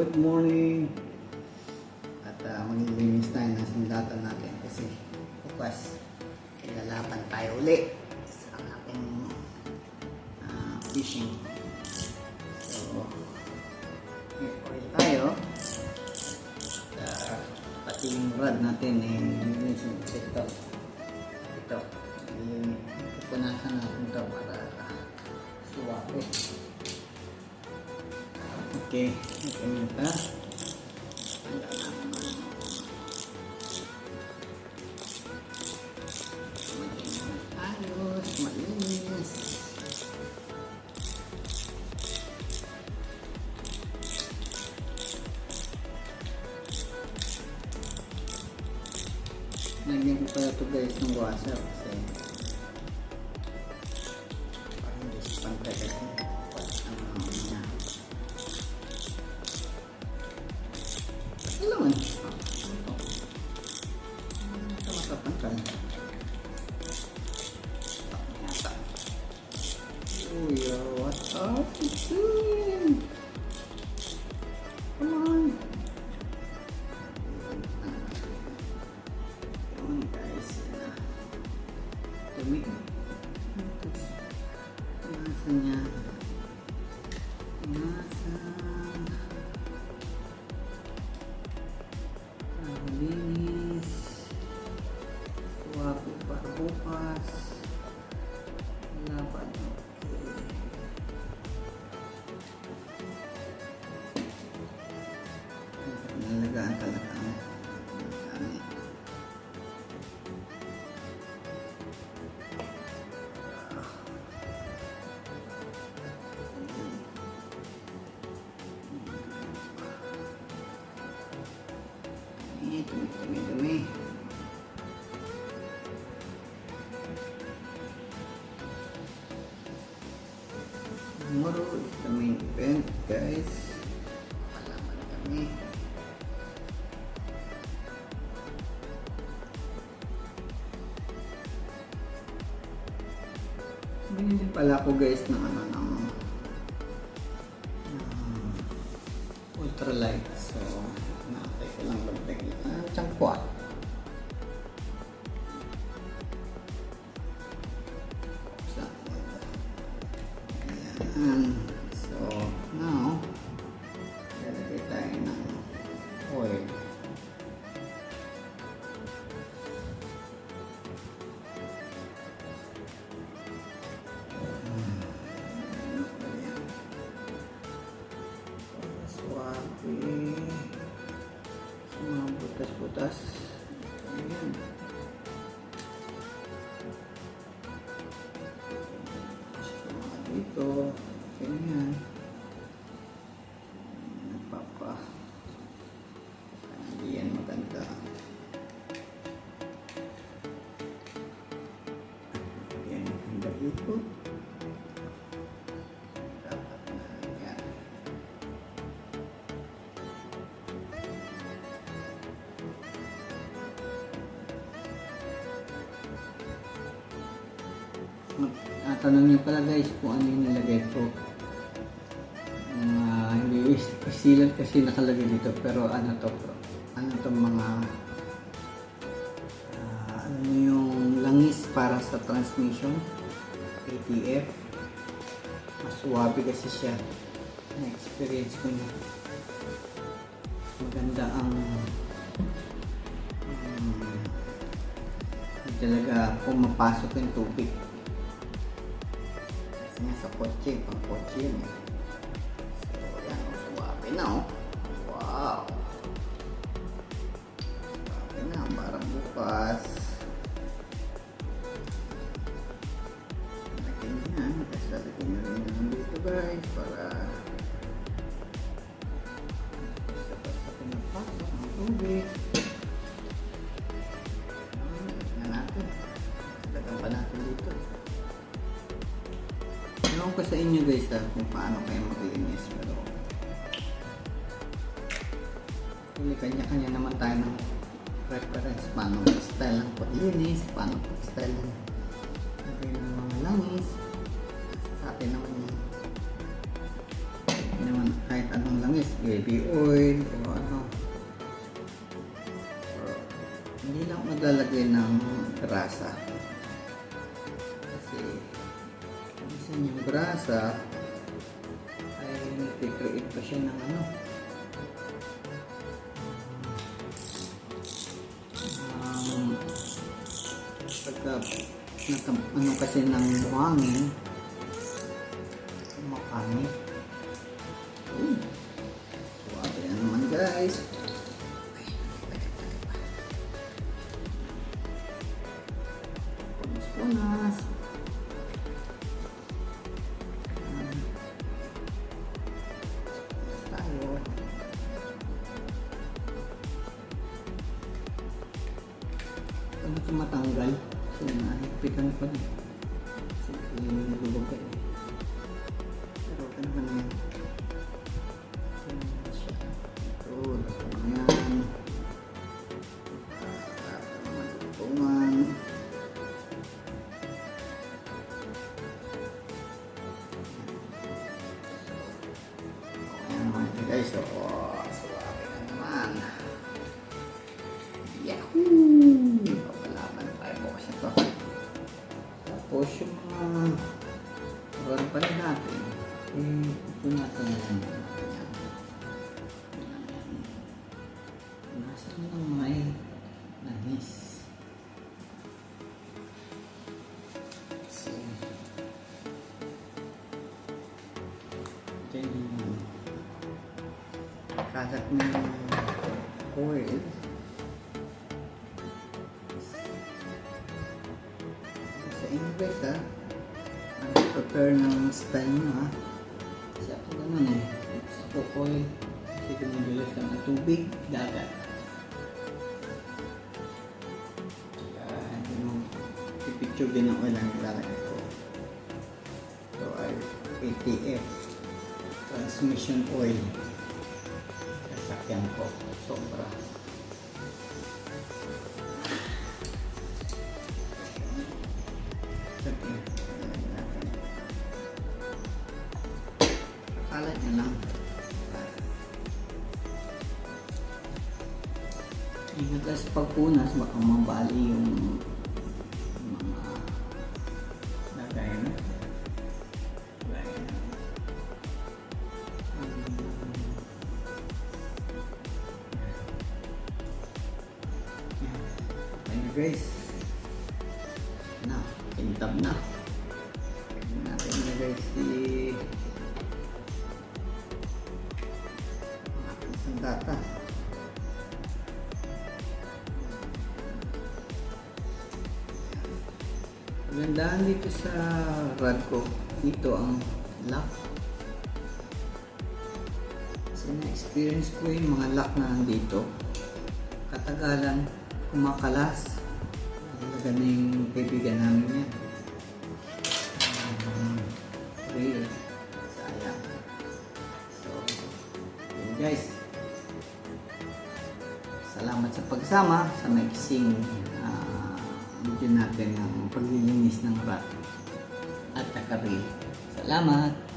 Good morning. At maglilinis tayo ng sandatan natin kasi bukas ilalaban tayo uli sa ating fishing. So, may oil tayo. Pati yung rod natin lilinisin ito. Pupunasan natin ito para suwape. Okay, ito muna. Ayos, malinis. Lagyan ko pala ito guys ng washer kasi parang hindi siya pantay kasi what are you doing? Come on. Come on guys. Dumi. Nasa niya. Linis. Wapo para bukas. Laban. Nalagaan talaga ang dumi. Tomorrow is the main event guys. Malaman kami. Binili pala ako guys ng ultralight. So, naapay ko lang magdagli. Tsangkwa. Ayan. So, now, lalagay tayo ng oil. Mga butas-butas. Ayan. Dito. Ganyan. Napapa. Hindi yan maganda. Yan. Handa dito. Tanong niyo pala guys kung ano yung nilagay ko. Hindi isilan kasi nakalagay dito pero ano to mga ano yung langis para sa transmission ATF. Mas suwabe kasi siya. Na-experience ko na maganda ang talaga pumapasok yung tubig. Sa kotse, pang kotse yun. So, yan, suwabe na Wow! Suwabe na, parang bukas. Lagyan yan, tapos lalagyan nyo rin naman dito guys, para basta pinapasok ang tubig. Lagyan natin. Lagyan pa natin dito. Ewan ko sa inyo guys kung paano kayo maglinis pero kanya-kanya naman tayo ng preference paano style ng paglinis, paano style ng langis sa atin naman kahit anong langis, baby oil o ano. Hindi lang maglalagay ng grasa. Kasi minsan yung grasa ay nag-create pa siya ng ano. Pagka ano kasi ng buhangin, makangit. Suwabe na naman guys. Punas. Tayo. Ano ito matanggal? So, nahigpitan pa rin. Kasi nagulog eh. Pero ito naman yan. Ito, ito naman yan. Matutungan. Ayan naman ito guys. So, suwabe na naman. Yahoo! Papalaban tayo bukas ito. Tapos yung mga oran pala natin, ito natin yan. Nasaan lang may langis. So, ito yung kalat ng oil. Anyways prepare ng style nyo ha. Kasi ako naman sa pokoy, kasi dumidulas lang ng tubig, dagat. Yung picture din ng oil ang ilalagay ko. Ito ay ATF transmission oil. Sasakyan ko, sobra. Kalat niya lang. Ingat sa pagpunas, baka mabali yung mga lagay na. Ayun guys. Na, kintab na. Tignan natin na guys si isang data. Magandaan dito sa rad ko, dito ang lock. Kasi na-experience ko yung mga lock na nandito. Katagalan, kumakalas. Talaga na yung kaibigan namin yan. Real. Sayang. So, yun guys. Salamat sa pagsama sa mixing video natin ng paglilinis ng rat at takaril. Salamat!